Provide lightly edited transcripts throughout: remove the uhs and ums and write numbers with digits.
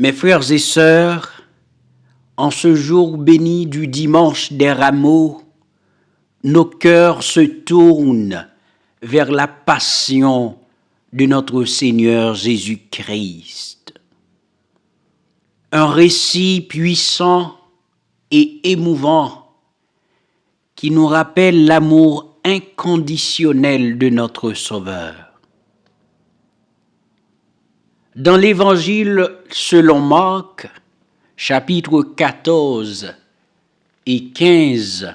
Mes frères et sœurs, en ce jour béni du dimanche des rameaux, nos cœurs se tournent vers la passion de notre Seigneur Jésus-Christ. Un récit puissant et émouvant qui nous rappelle l'amour inconditionnel de notre Sauveur. Dans l'Évangile selon Marc, chapitre 14 et 15,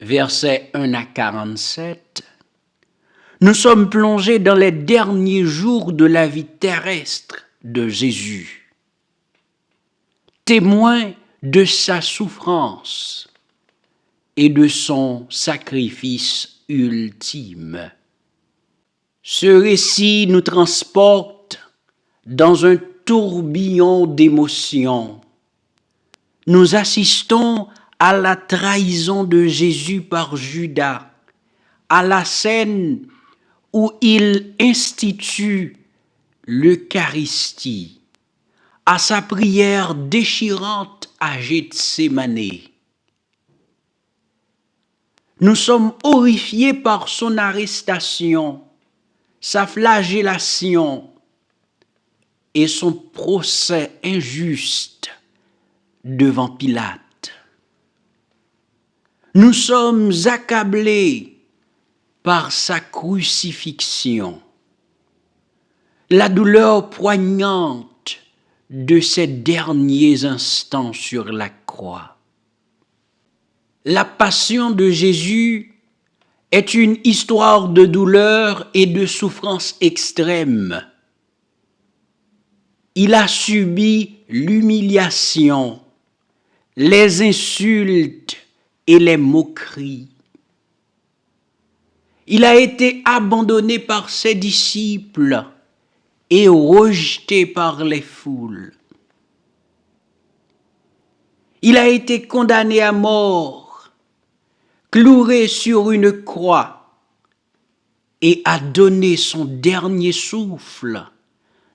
versets 1 à 47, nous sommes plongés dans les derniers jours de la vie terrestre de Jésus, témoin de sa souffrance et de son sacrifice ultime. Ce récit nous transporte dans un tourbillon d'émotions. Nous assistons à la trahison de Jésus par Judas, à la scène où il institue l'Eucharistie, à sa prière déchirante à Gethsémane. Nous sommes horrifiés par son arrestation, sa flagellation et son procès injuste devant Pilate. Nous sommes accablés par sa crucifixion, la douleur poignante de ses derniers instants sur la croix. La passion de Jésus est une histoire de douleur et de souffrance extrême. Il a subi l'humiliation, les insultes et les moqueries. Il a été abandonné par ses disciples et rejeté par les foules. Il a été condamné à mort, cloué sur une croix et a donné son dernier souffle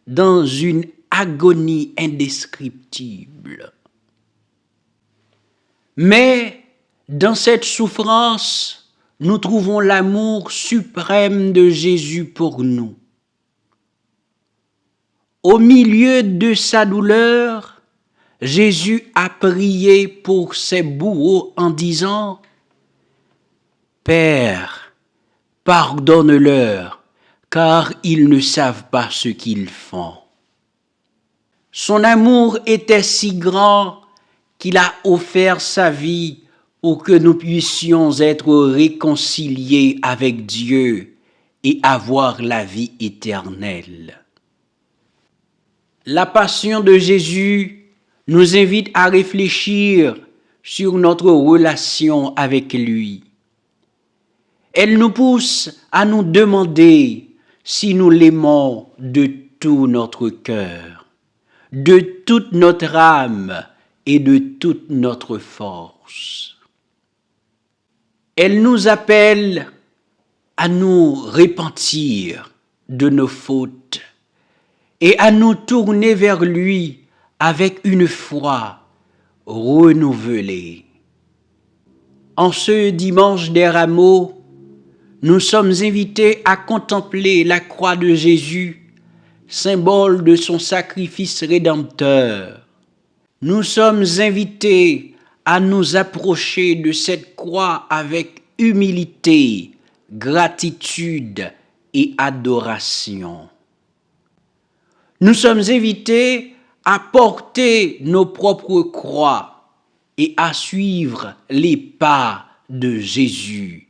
dans une agonie indescriptible. Mais dans cette souffrance, nous trouvons l'amour suprême de Jésus pour nous. Au milieu de sa douleur, Jésus a prié pour ses bourreaux en disant « Père, pardonne-leur, car ils ne savent pas ce qu'ils font. » Son amour était si grand qu'il a offert sa vie pour que nous puissions être réconciliés avec Dieu et avoir la vie éternelle. La passion de Jésus nous invite à réfléchir sur notre relation avec lui. Elle nous pousse à nous demander si nous l'aimons de tout notre cœur, de toute notre âme et de toute notre force. Elle nous appelle à nous repentir de nos fautes et à nous tourner vers lui avec une foi renouvelée. En ce dimanche des rameaux, nous sommes invités à contempler la croix de Jésus, symbole de son sacrifice rédempteur. Nous sommes invités à nous approcher de cette croix avec humilité, gratitude et adoration. Nous sommes invités à porter nos propres croix et à suivre les pas de Jésus,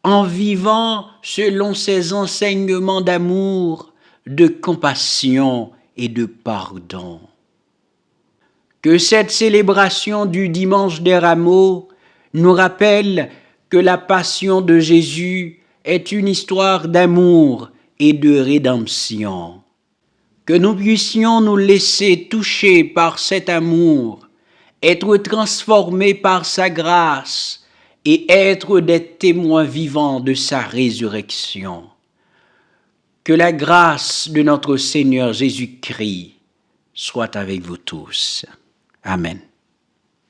en vivant selon ses enseignements d'amour, de compassion et de pardon. Que cette célébration du dimanche des rameaux nous rappelle que la passion de Jésus est une histoire d'amour et de rédemption. Que nous puissions nous laisser toucher par cet amour, être transformés par sa grâce et être des témoins vivants de sa résurrection. Que la grâce de notre Seigneur Jésus-Christ soit avec vous tous. Amen.